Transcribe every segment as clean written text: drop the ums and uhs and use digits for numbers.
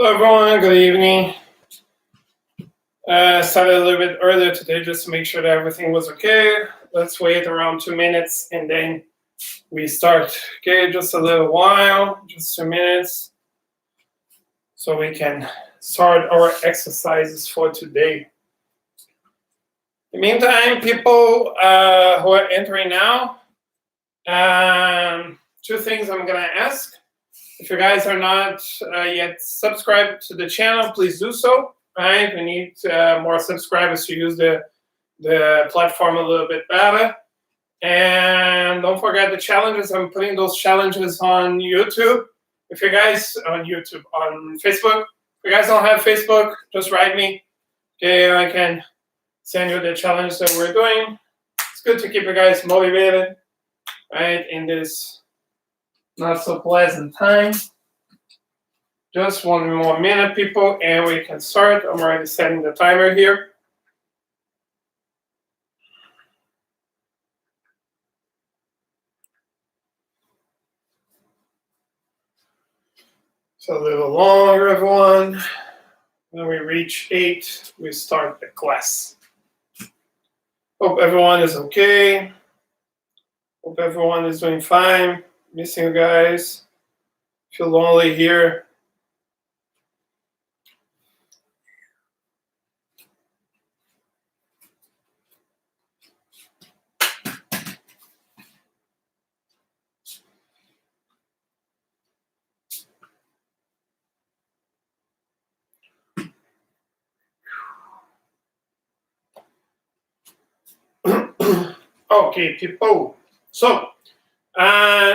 Hello everyone, good evening. Started a little bit earlier today just to make sure that everything was okay. Let's wait around 2 minutes and then we start. Okay, just a little while, just 2 minutes, so we can start our exercises for today. In the meantime, people who are entering now, two things I'm gonna ask. If you guys are not yet subscribed to the channel, please do so. Right? We need more subscribers to use the platform a little bit better. And don't forget the challenges. I'm putting those challenges on YouTube. If you guys on Facebook. If you guys don't have Facebook, just write me. Okay, I can send you the challenge that we're doing. It's good to keep you guys motivated, right? In this not so pleasant time. Just 1 more minute, people, and we can start. I'm already setting the timer here. So a little longer, everyone. When we reach 8, we start the class. Hope everyone is okay. Hope everyone is doing fine. Missing you guys. Feel lonely here. Okay, people. So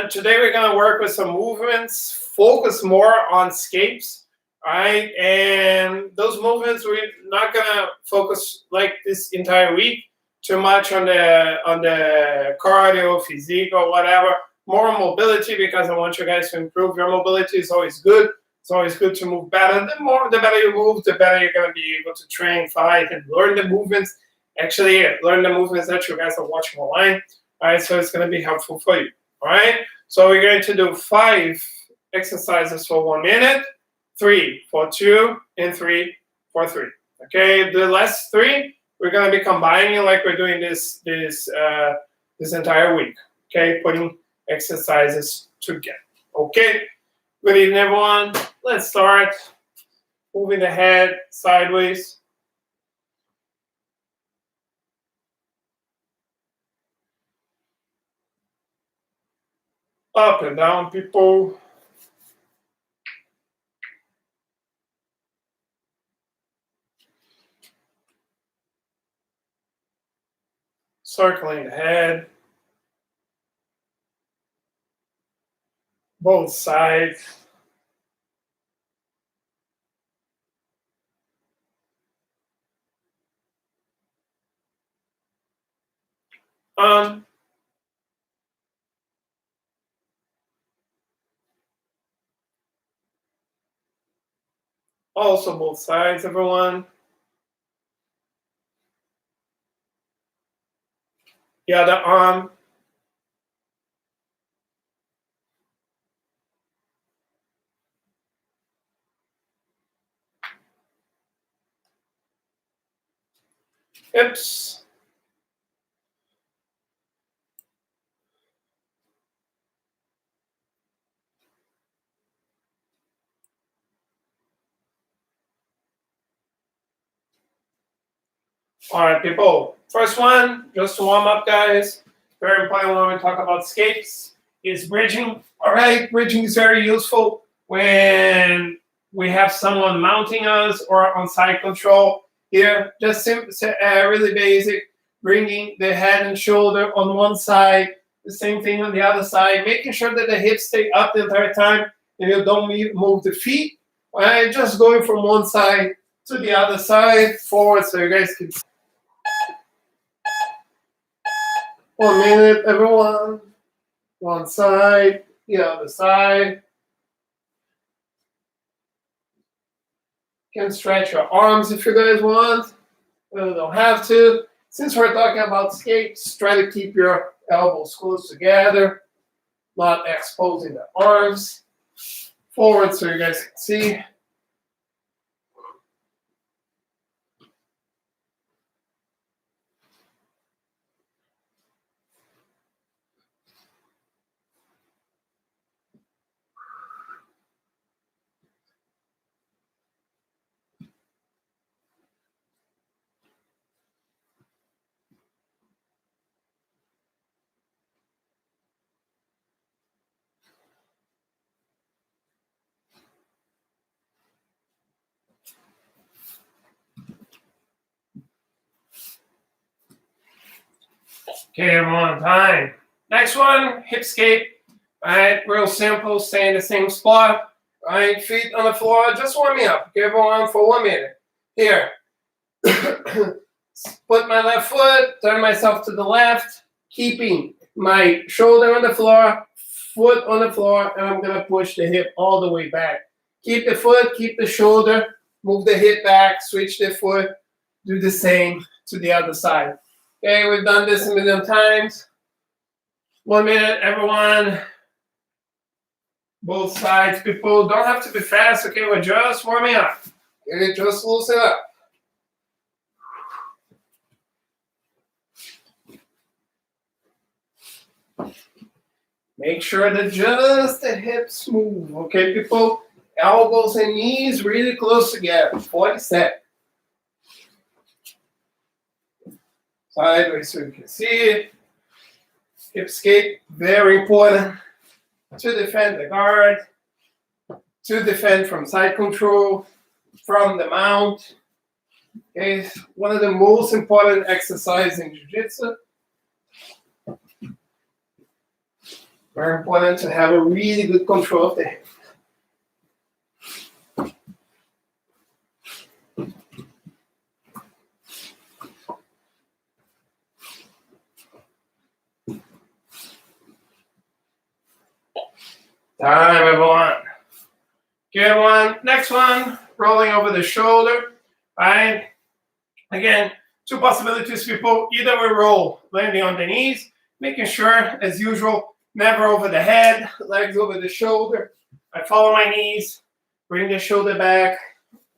today we're gonna work with some movements, focus more on escapes, right? And those movements we're not gonna focus like this entire week too much on the cardio, physique, or whatever. More mobility, because I want you guys to improve your mobility. Is always good. It's always good to move better. The better you move, the better you're gonna be able to train, fight, and learn the movements. Actually, learn the movements that you guys are watching online. All right, so it's going to be helpful for you. All right, so we're going to do 5 exercises for 1 minute, 3 for 2, and 3 for 3. Okay, the last 3 we're going to be combining like we're doing this entire week. Okay, putting exercises together. Okay, good evening, everyone. Let's start. Moving the head sideways. Up and down, people. Circling the head. Both sides. Also both sides, everyone. The other arm. Hips. All right, people. First one, just to warm up, guys. Very important when we talk about escapes is bridging. All right, bridging is very useful when we have someone mounting us or on side control. Here, just really basic, bringing the head and shoulder on one side, the same thing on the other side, making sure that the hips stay up the entire time and you don't move the feet. All right, just going from one side to the other side, forward, so you guys can. 1 minute, everyone. One side, the other side. You can stretch your arms if you guys want. You don't have to. Since we're talking about escapes, try to keep your elbows close together, not exposing the arms. Forward so you guys can see. Okay, everyone, time. Next one, hip escape. All right, real simple, stay in the same spot. All right, feet on the floor, just warm me up. Okay, everyone, for 1 minute. Here. Put my left foot, turn myself to the left, keeping my shoulder on the floor, foot on the floor, and I'm going to push the hip all the way back. Keep the foot, keep the shoulder, move the hip back, switch the foot, do the same to the other side. Okay, we've done this a million times. 1 minute, everyone. Both sides, people don't have to be fast, okay? We're just warming up. Okay, just loosen up. Make sure that just the hips move, okay, people? Elbows and knees really close together. 40 seconds. Sideways so you can see it. Hip escape, very important. To defend the guard, to defend from side control, from the mount. Okay, one of the most important exercises in Jiu-Jitsu. Very important to have a really good control of the hip. Time, everyone. Good one. Next one, rolling over the shoulder. All right. Again, two possibilities, people. Either we roll, landing on the knees, making sure, as usual, never over the head, legs over the shoulder. I follow my knees, bring the shoulder back,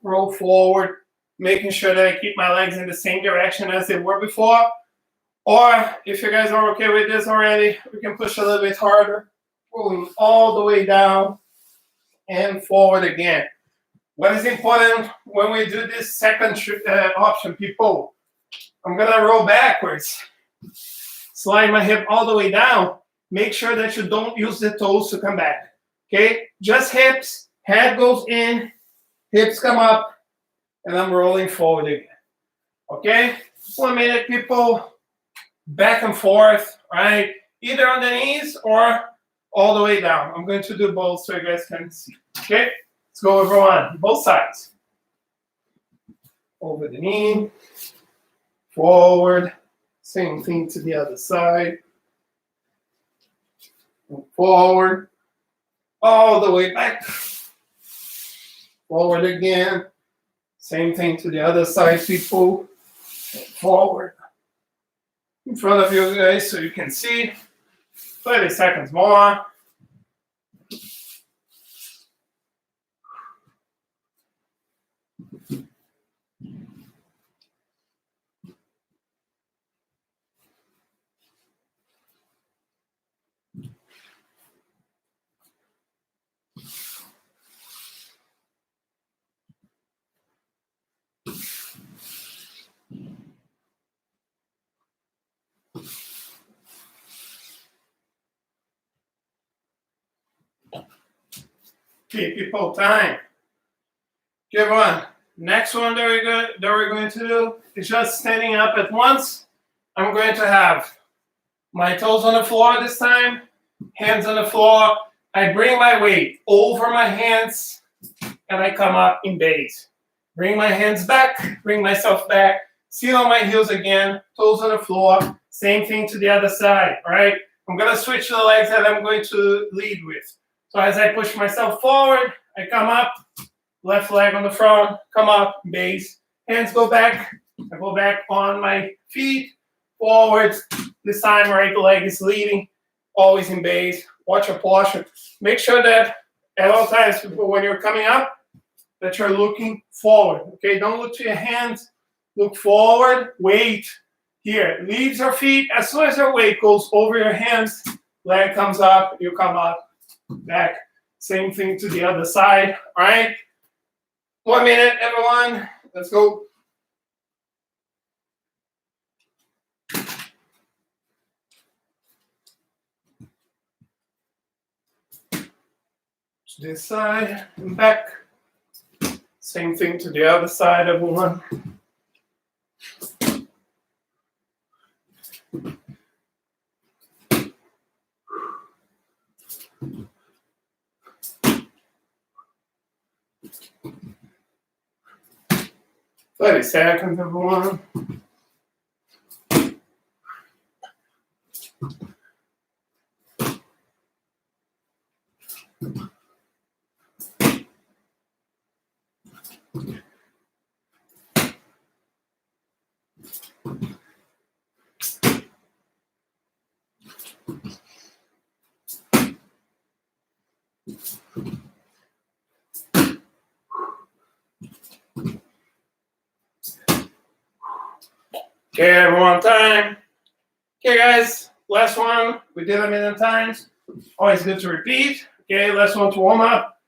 roll forward, making sure that I keep my legs in the same direction as they were before. Or if you guys are okay with this already, we can push a little bit harder. Rolling all the way down and forward again. What is important when we do this second option, people? I'm going to roll backwards. Slide my hip all the way down. Make sure that you don't use the toes to come back. Okay? Just hips. Head goes in. Hips come up. And I'm rolling forward again. Okay? 1 minute, people. Back and forth. Right? Either on the knees or all the way down. I'm going to do both so you guys can see. Okay? Let's go, everyone. Both sides. Over the knee. Forward. Same thing to the other side. Forward. All the way back. Forward again. Same thing to the other side, people. Forward. In front of you guys so you can see. 30 seconds more. Okay, people, time. Good one. Next one that we're going to do is just standing up at once. I'm going to have my toes on the floor this time, hands on the floor. I bring my weight over my hands, and I come up in base. Bring my hands back, bring myself back, seal on my heels again, toes on the floor. Same thing to the other side, all right? I'm going to switch the legs that I'm going to lead with. So as I push myself forward, I come up, left leg on the front, come up, base, hands go back, I go back on my feet, forward, this time right leg is leading, always in base, watch your posture. Make sure that at all times, when you're coming up, that you're looking forward, okay? Don't look to your hands, look forward, weight here. Leaves your feet, as soon as your weight goes over your hands, leg comes up, you come up, back. Same thing to the other side, all right? 1 minute, everyone. Let's go. To this side and back. Same thing to the other side, everyone. 30 seconds, everyone. Okay, everyone, time. Okay, guys, last one. We did a million times. Always good to repeat. Okay, last one to warm up.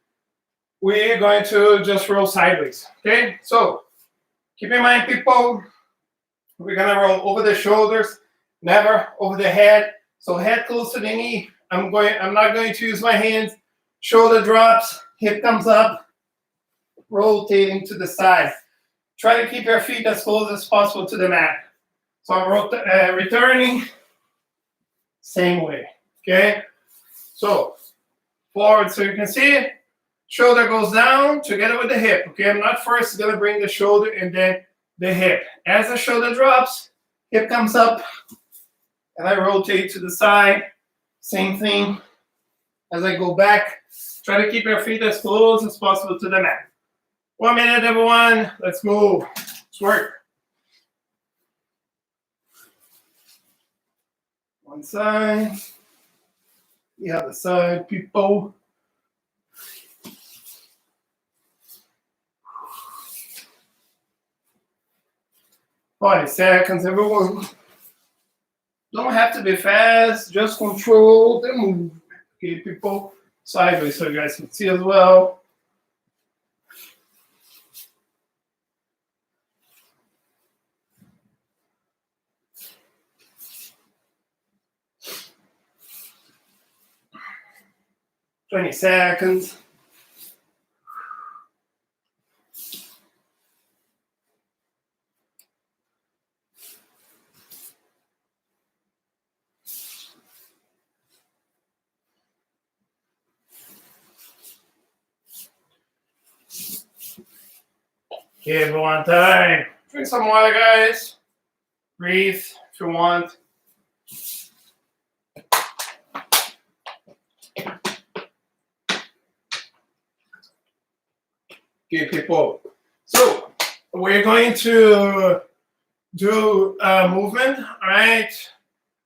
We're going to just roll sideways. Okay, so keep in mind, people, we're gonna roll over the shoulders, never over the head. So head close to the knee. I'm not going to use my hands. Shoulder drops, hip comes up, rotating to the side. Try to keep your feet as close as possible to the mat. So I'm returning, same way, okay? So forward, so you can see it. Shoulder goes down together with the hip, okay? I'm not first gonna bring the shoulder and then the hip. As the shoulder drops, hip comes up, and I rotate to the side. Same thing. As I go back, try to keep your feet as close as possible to the mat. 1 minute, everyone. Let's move. Let's work. One side. The other side, people. Five seconds, everyone. Don't have to be fast, just control the move. Okay, people, sideways so you guys can see as well. Twenty seconds. Okay, everyone, time. Drink some water, guys. Breathe if you want. Okay, people. So we're going to do a movement, all right?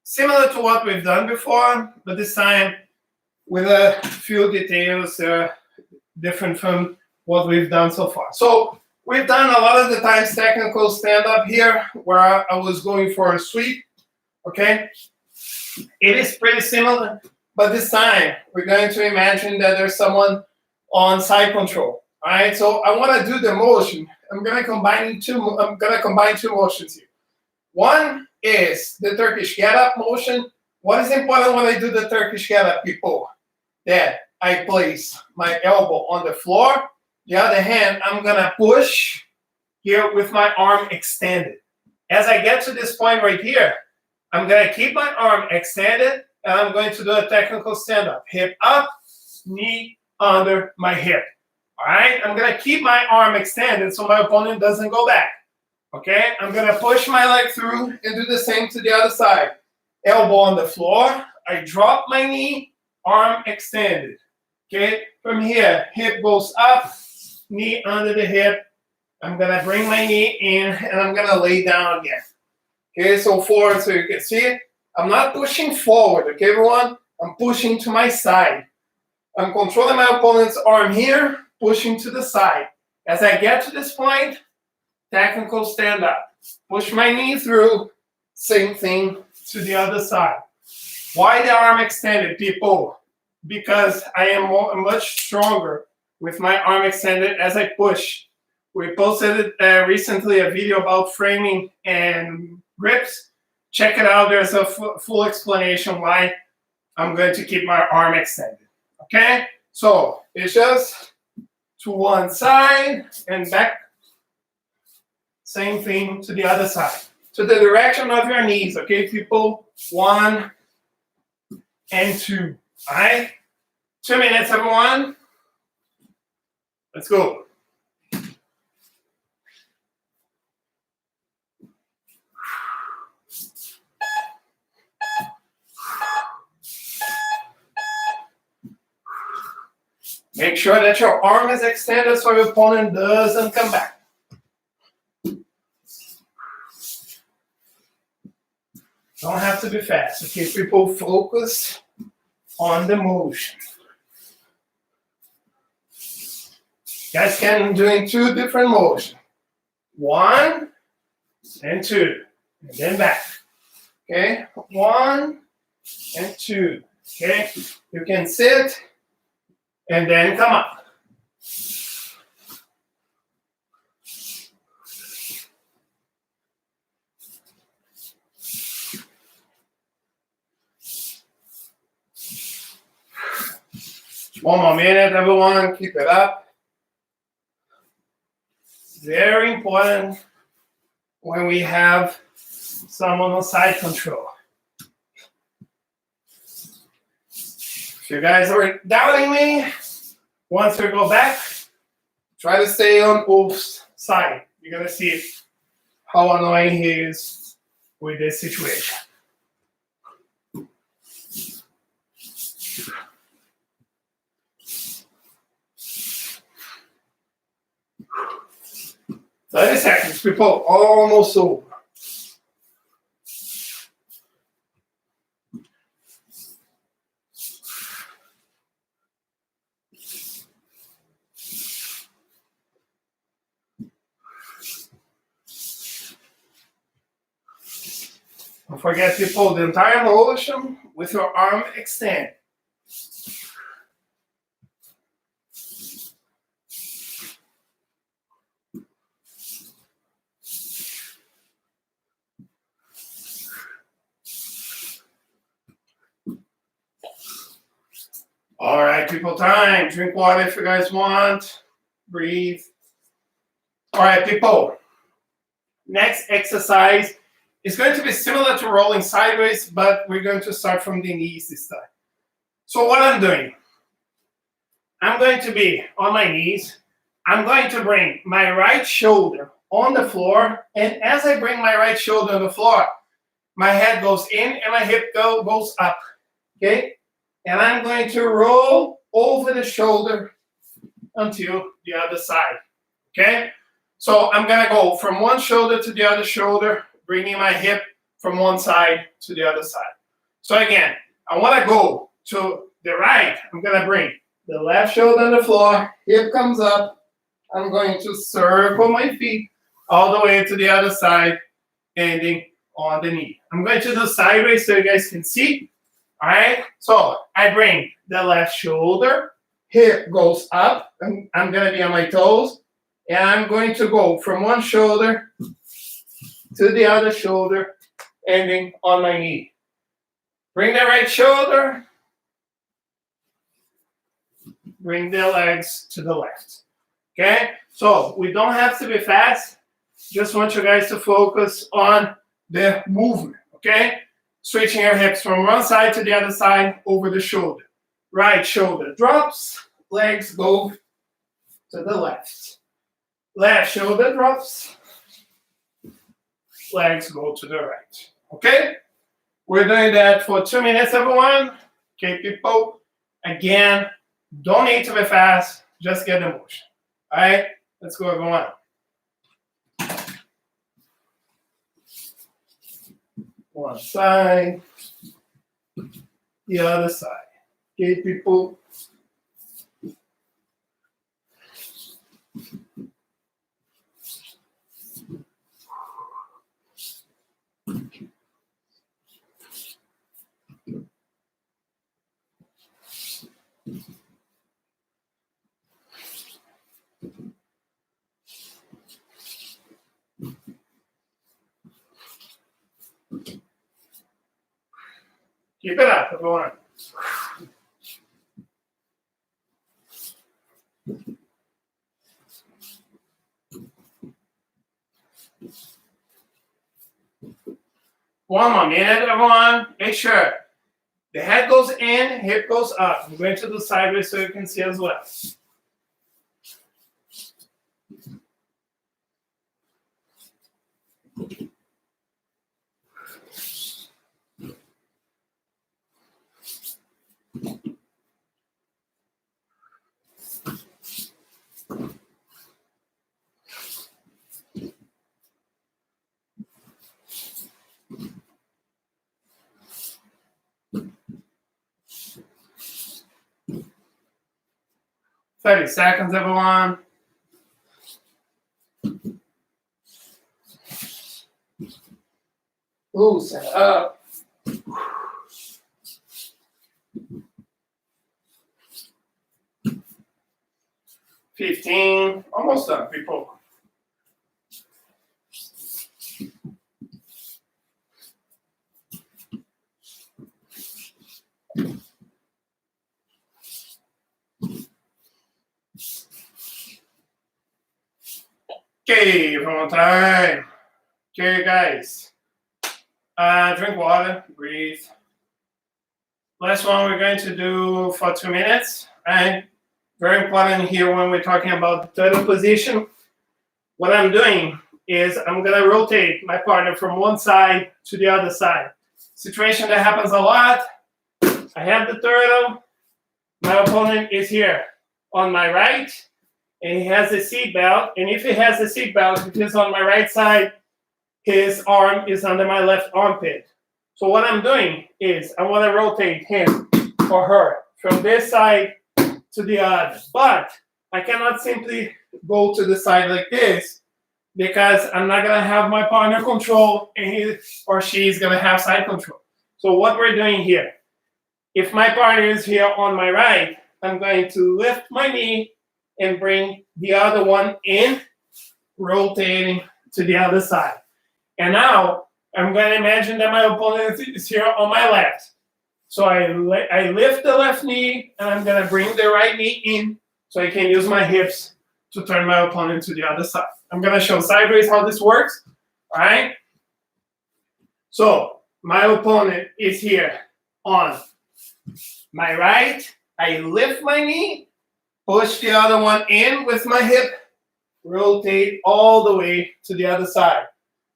Similar to what we've done before, but this time with a few details different from what we've done so far. So we've done a lot of the times technical stand-up here where I was going for a sweep, okay? It is pretty similar, but this time we're going to imagine that there's someone on side control, all right? So I want to do the motion. I'm going to combine two motions here. One is the Turkish get-up motion. What is important when I do the Turkish get-up, people? That I place my elbow on the floor. The other hand, I'm gonna push here with my arm extended. As I get to this point right here, I'm gonna keep my arm extended and I'm going to do a technical stand-up. Hip up, knee under my hip. All right, I'm gonna keep my arm extended so my opponent doesn't go back. Okay, I'm gonna push my leg through and do the same to the other side. Elbow on the floor, I drop my knee, arm extended. Okay, from here, hip goes up, knee under the hip. I'm gonna bring my knee in and I'm gonna lay down again. Okay, so forward so you can see it. I'm not pushing forward, okay, everyone? I'm pushing to my side. I'm controlling my opponent's arm here, pushing to the side. As I get to this point, technical stand up. Push my knee through, same thing to the other side. Why the arm extended, people? Because I am much stronger with my arm extended as I push. We posted recently a video about framing and grips. Check it out. There's a full explanation why I'm going to keep my arm extended. Okay? So it's just to one side and back. Same thing to the other side. To the direction of your knees. Okay, people? 1 and 2. All right? 2 minutes, everyone. Let's go. Make sure that your arm is extended so your opponent doesn't come back. Don't have to be fast. Okay, people, focus on the motion. You guys can do in 2 different motions. 1 and 2, and then back. Okay, 1 and 2. Okay, you can sit and then come up. One more minute, everyone. Keep it up. Very important when we have someone on side control. If you guys are doubting me, once we go back, try to stay on both sides. You're going to see how annoying he is with this situation. "30 seconds, people, almost over." Don't forget, people, the entire motion with your arm extended. All right, people, time. Drink water if you guys want. Breathe. All right, people. Next exercise is going to be similar to rolling sideways, but we're going to start from the knees this time. So what I'm doing, I'm going to be on my knees. I'm going to bring my right shoulder on the floor, and as I bring my right shoulder on the floor, my head goes in and my hip goes up, okay? And I'm going to roll over the shoulder until the other side, okay? So I'm going to go from one shoulder to the other shoulder, bringing my hip from one side to the other side. So again, I want to go to the right. I'm going to bring the left shoulder on the floor, hip comes up. I'm going to circle my feet all the way to the other side, ending on the knee. I'm going to do sideways so you guys can see. All right, so I bring the left shoulder, hip goes up, and I'm going to be on my toes, and I'm going to go from one shoulder to the other shoulder, ending on my knee. Bring the right shoulder, bring the legs to the left. Okay, so we don't have to be fast, just want you guys to focus on the movement, okay? Switching your hips from one side to the other side over the shoulder. Right shoulder drops, legs go to the left. Left shoulder drops, legs go to the right. Okay? We're doing that for 2 minutes, everyone. Okay, people? Again, don't need to be fast, just get the motion. All right? Let's go, everyone. One side, the other side. Okay, people? Keep it up, everyone. One more minute, everyone. Make sure the head goes in, hip goes up. I'm going to do sideways so you can see as well. 30 seconds, everyone. Loosen up. 15, almost done, people. Okay, one more time. Okay, guys. Drink water, breathe. Last one we're going to do for 2 minutes. Right? Very important here when we're talking about the turtle position. What I'm doing is I'm going to rotate my partner from one side to the other side. Situation that happens a lot. I have the turtle. My opponent is here on my right, and he has a seat belt. And if he has a seat belt, if he's on my right side, his arm is under my left armpit. So what I'm doing is I want to rotate him or her from this side to the other. But I cannot simply go to the side like this because I'm not going to have my partner control and he or she is going to have side control. So what we're doing here, if my partner is here on my right, I'm going to lift my knee and bring the other one in, rotating to the other side. And now I'm going to imagine that my opponent is here on my left. So I lift the left knee and I'm going to bring the right knee in so I can use my hips to turn my opponent to the other side. I'm going to show sideways how this works. All right. So my opponent is here on my right. I lift my knee, push the other one in with my hip, rotate all the way to the other side.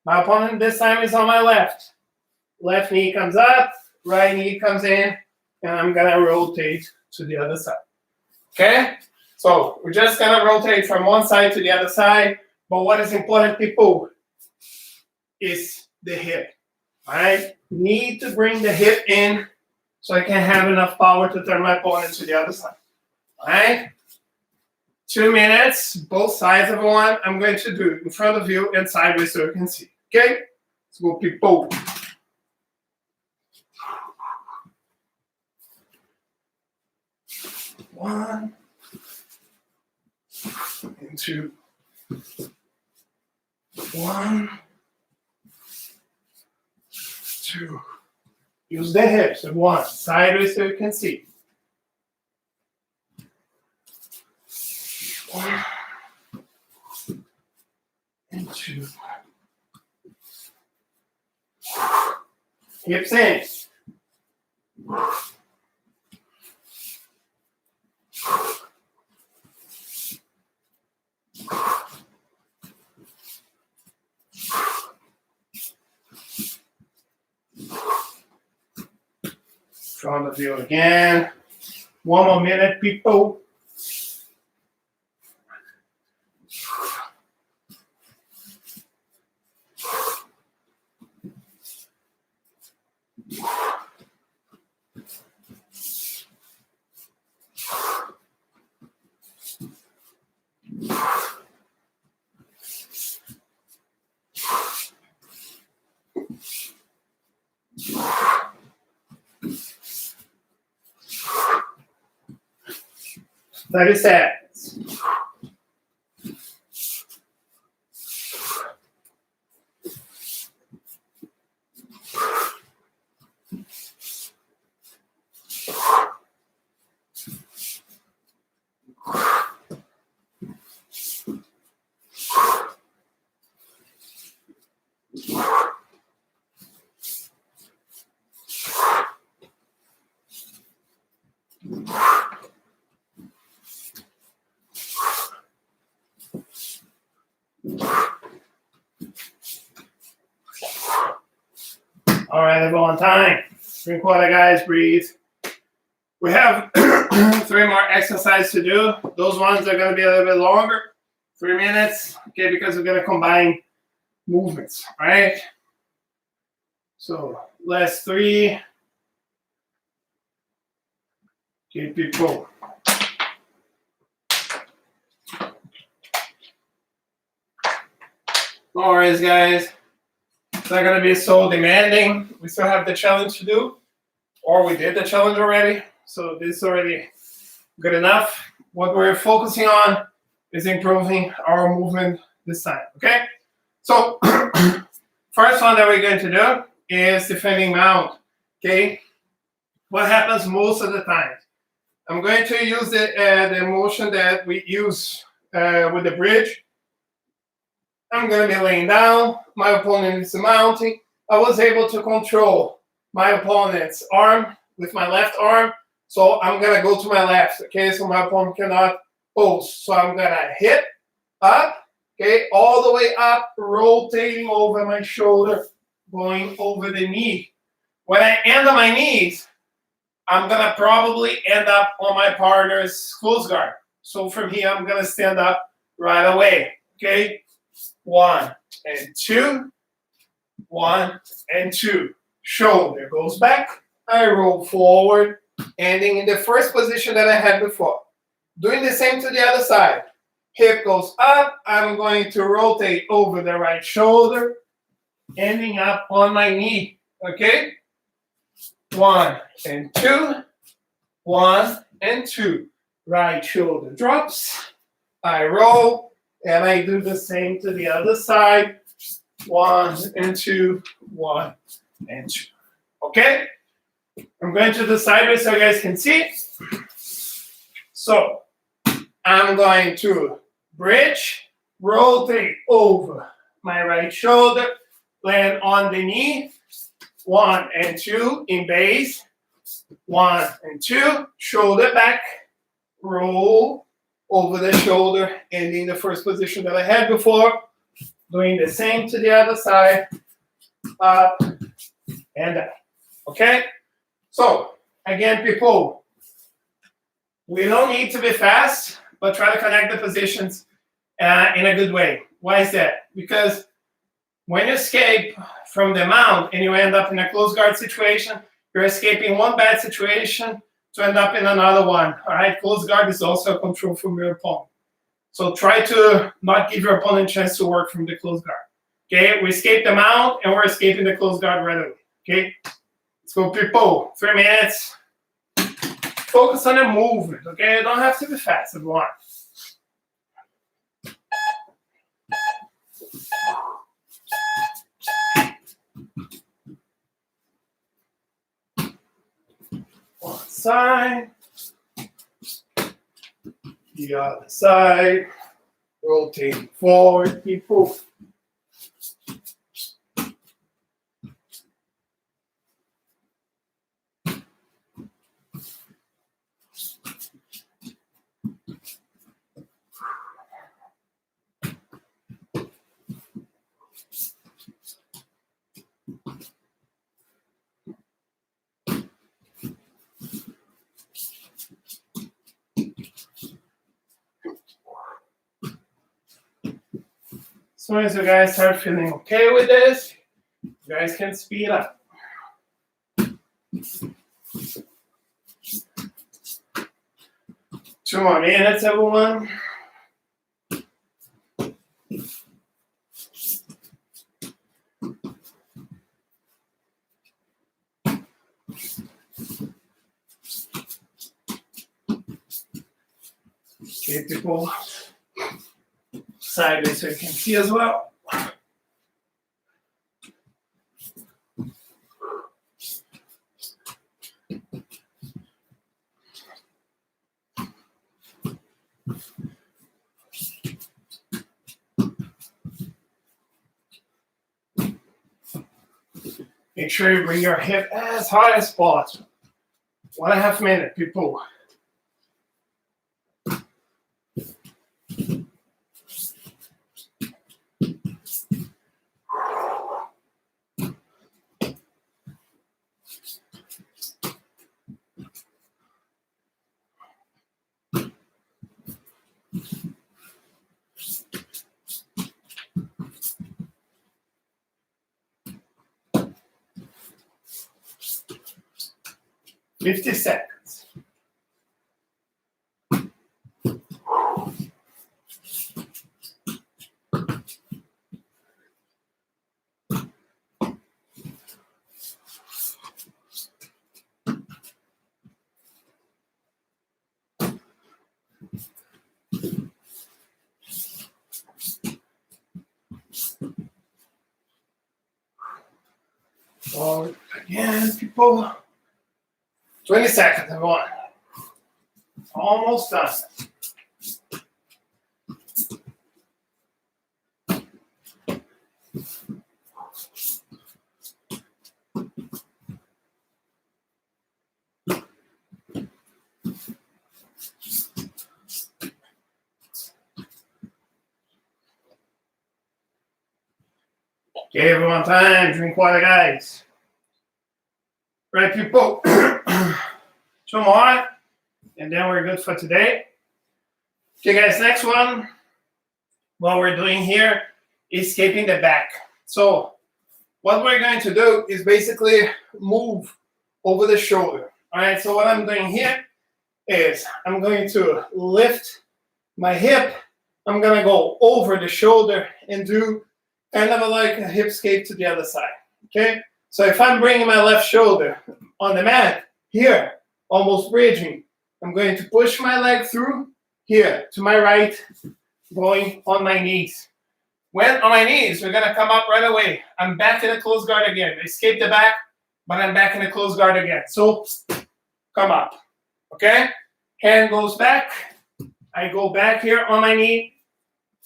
My opponent this time is on my left. Left knee comes up, right knee comes in, and I'm going to rotate to the other side. Okay? So we're just going to rotate from one side to the other side. But what is important, people, is the hip. All right? Need to bring the hip in so I can have enough power to turn my opponent to the other side. All right? 2 minutes, both sides, everyone. I'm going to do it in front of you and sideways so you can see. Okay? Let's go, people. One and two. One, two. Use the hips and one. Sideways so you can see. One and two. Hips in. Front of you again. 1 more minute, people. Like I said. All right, everyone, time. Drink water, guys, breathe. We have 3 more exercises to do. Those ones are going to be a little bit longer, 3 minutes, okay, because we're going to combine movements, all right? So, last 3. Okay, people. No worries, guys. It's not going to be so demanding. We still have the challenge to do, or we did the challenge already. So this is already good enough. What we're focusing on is improving our movement this time, okay? So first one that we're going to do is defending mount, okay? What happens most of the time? I'm going to use the motion that we use with the bridge. I'm going to be laying down. My opponent is mounting. I was able to control my opponent's arm with my left arm. So I'm going to go to my left, okay? So my opponent cannot post. So I'm going to hit up, okay? All the way up, rotating over my shoulder, going over the knee. When I end on my knees, I'm going to probably end up on my partner's close guard. So from here, I'm going to stand up right away, okay? 1 and 2, 1 and 2. Shoulder goes back. I roll forward, ending in the first position that I had before. Doing the same to the other side. Hip goes up. I'm going to rotate over the right shoulder, ending up on my knee, okay? 1 and 2, 1 and 2. Right shoulder drops. I roll, and I do the same to the other side. 1 and 2, 1 and 2. Okay? I'm going to the sideways so you guys can see. So I'm going to bridge, rotate over my right shoulder, land on the knee. 1 and 2 in base. 1 and 2, shoulder back, roll over the shoulder, ending the first position that I had before. Doing the same to the other side, up and down. Okay? So, again, people, we don't need to be fast, but try to connect the positions in a good way. Why is that? Because when you escape from the mount and you end up in a close guard situation, you're escaping one bad situation to end up in another one. All right? Close guard is also a control from your opponent. So try to not give your opponent a chance to work from the close guard. Okay? We escape the mount and we're escaping the close guard right away. Okay? Let's go, people. 3 minutes. Focus on the movement. Okay? You don't have to be fast, everyone. One side, the other side, rotating forward, people. As soon as you guys start feeling okay with this, you guys can speed up. 2 more minutes, everyone. Okay, people. Sideways so you can see as well. Make sure you bring your hip as high as possible. 1.5 minutes, people. $50 seconds. Forward again, people. 20 seconds, everyone. Almost done. Okay, everyone, time. Drink water, guys. Right, people. 2 more, and then we're good for today. Okay, guys, next one. What we're doing here is escaping the back. So what we're going to do is basically move over the shoulder. All right, so what I'm doing here is I'm going to lift my hip. I'm going to go over the shoulder and do kind of like a hip escape to the other side. Okay, so if I'm bringing my left shoulder on the mat here, almost bridging, I'm going to push my leg through here to my right, going on my knees. When on my knees, we're going to come up right away. I'm back in a closed guard again. Escape the back, but I'm back in a closed guard again. So come up, okay? Hand goes back. I go back here on my knee,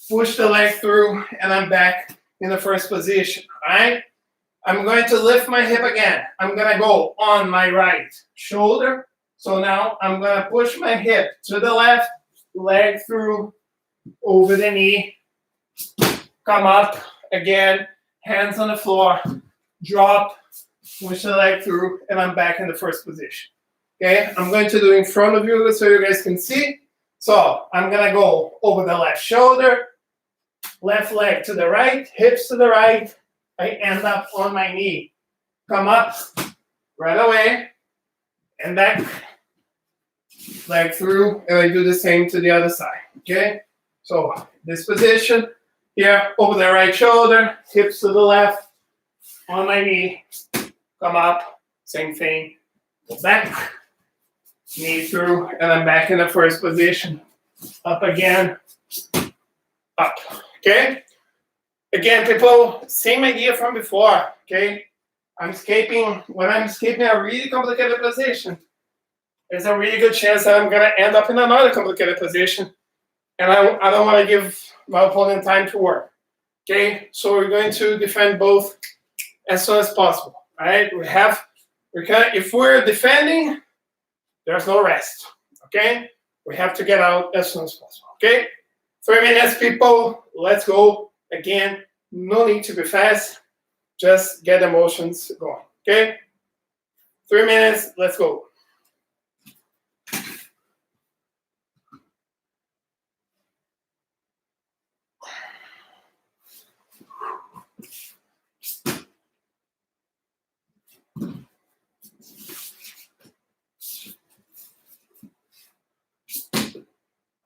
push the leg through, and I'm back in the first position, all right? I'm going to lift my hip again. I'm going to go on my right shoulder. So now I'm going to push my hip to the left, leg through, over the knee, come up again, hands on the floor, drop, push the leg through, and I'm back in the first position. Okay, I'm going to do in front of you so you guys can see. So I'm going to go over the left shoulder, left leg to the right, hips to the right. I end up on my knee. Come up right away and back, leg through, and I do the same to the other side. Okay, so this position here, over the right shoulder, hips to the left, on my knee, come up, same thing, go back, knee through, and I'm back in the first position. Up again, up. Okay? Again, people, same idea from before. Okay? When I'm escaping a really complicated position, there's a really good chance that I'm going to end up in another complicated position. And I don't want to give my opponent time to work. Okay? So we're going to defend both as soon as possible. All right? If we're defending, there's no rest. Okay? We have to get out as soon as possible. Okay? 3 minutes, people. Let's go. Again, no need to be fast. Just get the motions going. Okay? 3 minutes. Let's go.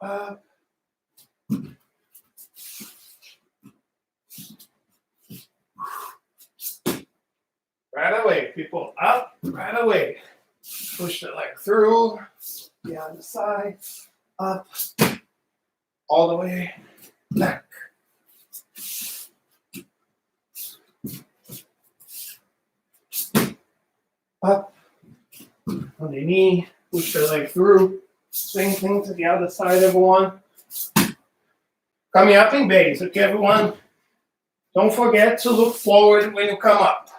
Up. Right away, people. Up, right away. Push the leg through, the other side, up, all the way back. Up, on the knee, push the leg through. Same thing to the other side, everyone. Coming up in base, okay, everyone? Don't forget to look forward when you come up.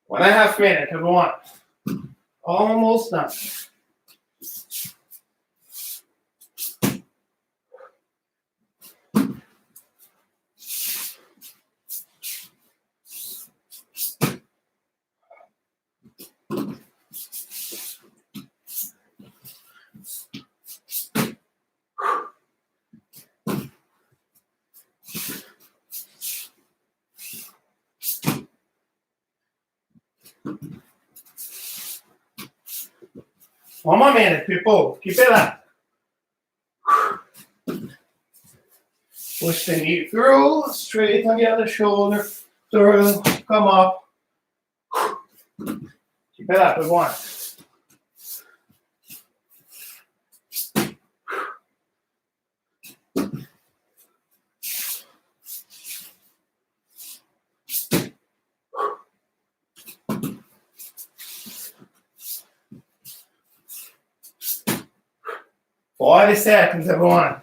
One and a half minutes, everyone. Almost done. One more minute, people. Keep it up. Push the knee through, straight on the other shoulder. turtle, come up. Keep it up, everyone. For 40 seconds, everyone.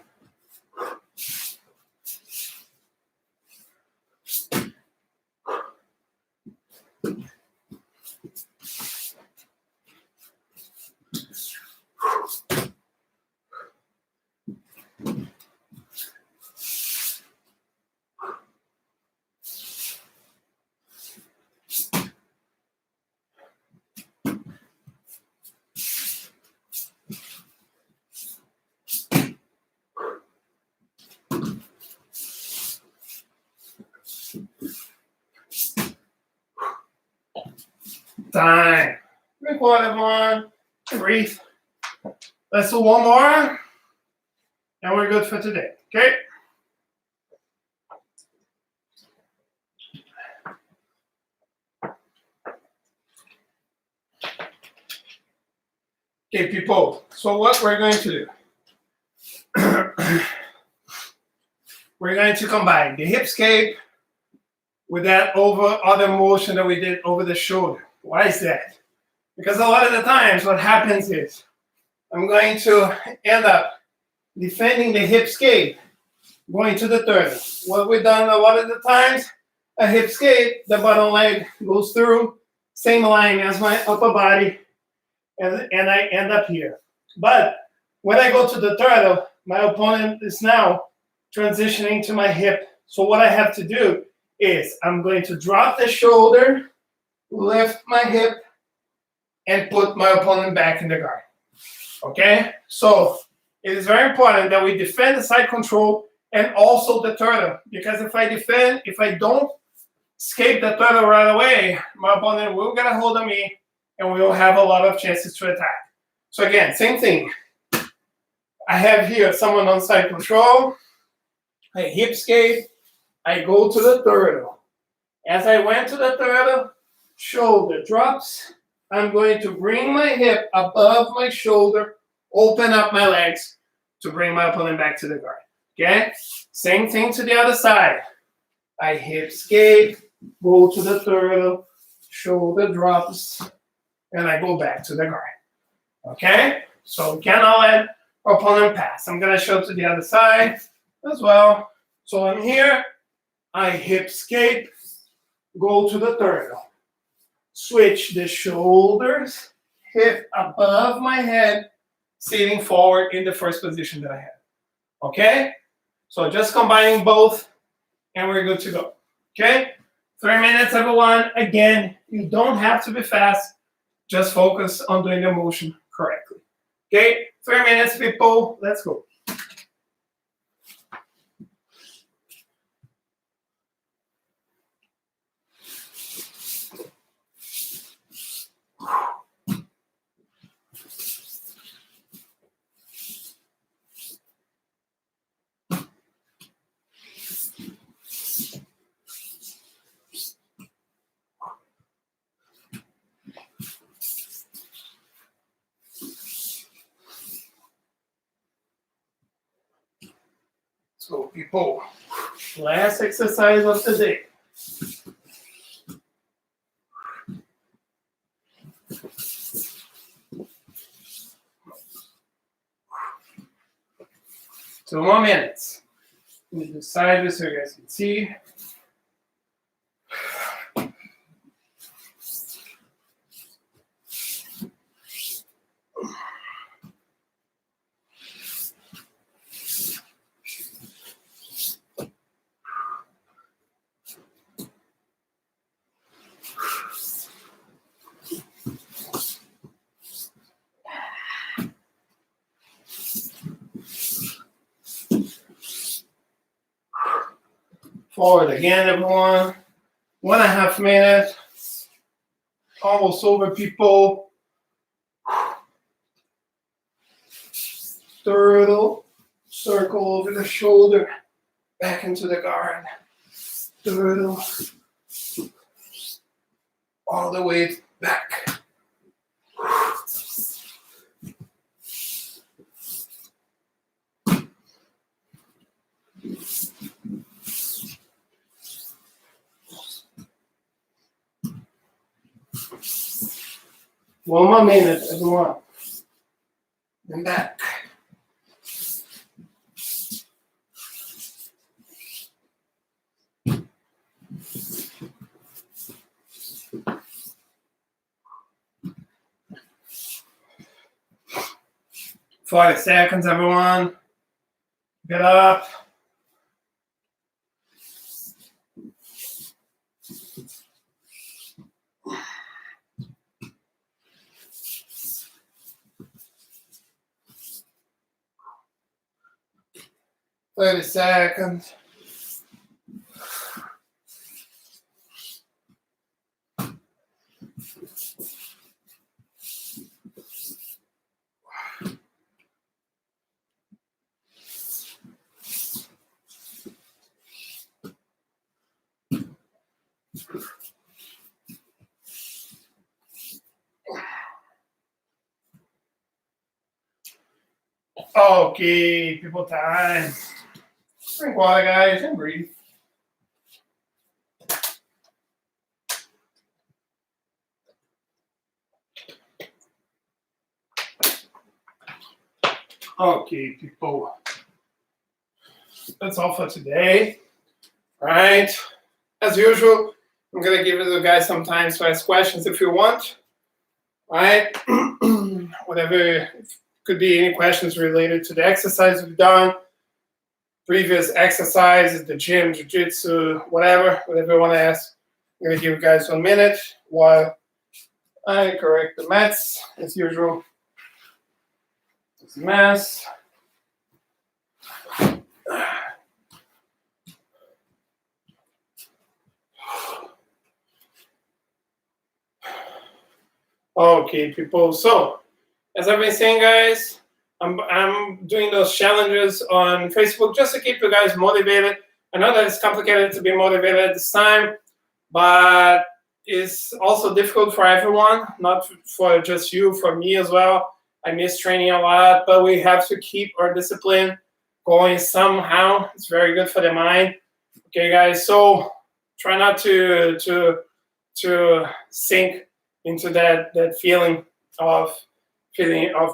Time. Drink water, everyone. Breathe. Let's do one more. And we're good for today. Okay? Okay, people. So what we're going to do. We're going to combine the hip escape with that other motion that we did over the shoulder. Why is that? Because a lot of the times what happens is I'm going to end up defending the hip escape, going to the turtle. What we've done a lot of the times, a hip escape, the bottom leg goes through, same line as my upper body, and I end up here. But when I go to the turtle, my opponent is now transitioning to my hip. So what I have to do is I'm going to drop the shoulder, lift my hip, and put my opponent back in the guard. Okay? So it is very important that we defend the side control and also the turtle. Because if I don't escape the turtle right away, my opponent will get a hold of me and we will have a lot of chances to attack. So again, same thing. I have here someone on side control. I hip escape. I go to the turtle. As I went to the turtle, shoulder drops. I'm going to bring my hip above my shoulder, open up my legs to bring my opponent back to the guard. Okay? Same thing to the other side. I hip escape, go to the turtle, shoulder drops, and I go back to the guard. Okay? So we cannot let our opponent pass. I'm going to show to the other side as well. So I'm here. I hip escape, go to the turtle. Switch the shoulders, hip above my head, sitting forward in the first position that I have. Okay? So just combining both, and we're good to go. Okay? 3 minutes, everyone. Again, you don't have to be fast. Just focus on doing the motion correctly. Okay? 3 minutes, people. Let's go. So people, last exercise of the day. Two more minutes. Let me do sideways so you guys can see. Forward again, everyone. 1.5 minutes. Almost over, people. Turtle. Circle over the shoulder. Back into the guard. Turtle. all the way back. One more minute, everyone. And back. 40 seconds, everyone. Get up. Thirty seconds. Okay, people time. Drink water, guys, and breathe. Okay, people. That's all for today. All right. As usual, I'm going to give you guys some time to ask questions if you want. All right. Whatever. Could be any questions related to the exercise we've done, previous exercises, the gym, Jiu-Jitsu, whatever you want to ask. I'm going to give you guys 1 minute while I correct the mats as usual. It's a mess. Okay, people. So, as I've been saying, guys, I'm doing those challenges on Facebook just to keep you guys motivated. I know that it's complicated to be motivated at this time, but it's also difficult for everyone, not for just you, for me as well. I miss training a lot, but we have to keep our discipline going somehow. It's very good for the mind. Okay, guys, so try not to sink into that feeling of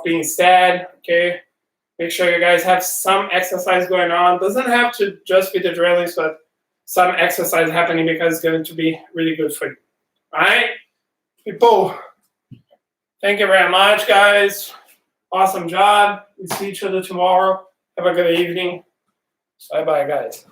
being sad. Okay, make sure you guys have some exercise going on. Doesn't have to just be the drillings, but some exercise happening because it's going to be really good for you. All right, people, thank you very much, guys. Awesome job. We see each other tomorrow. Have a good evening. Bye-bye, guys.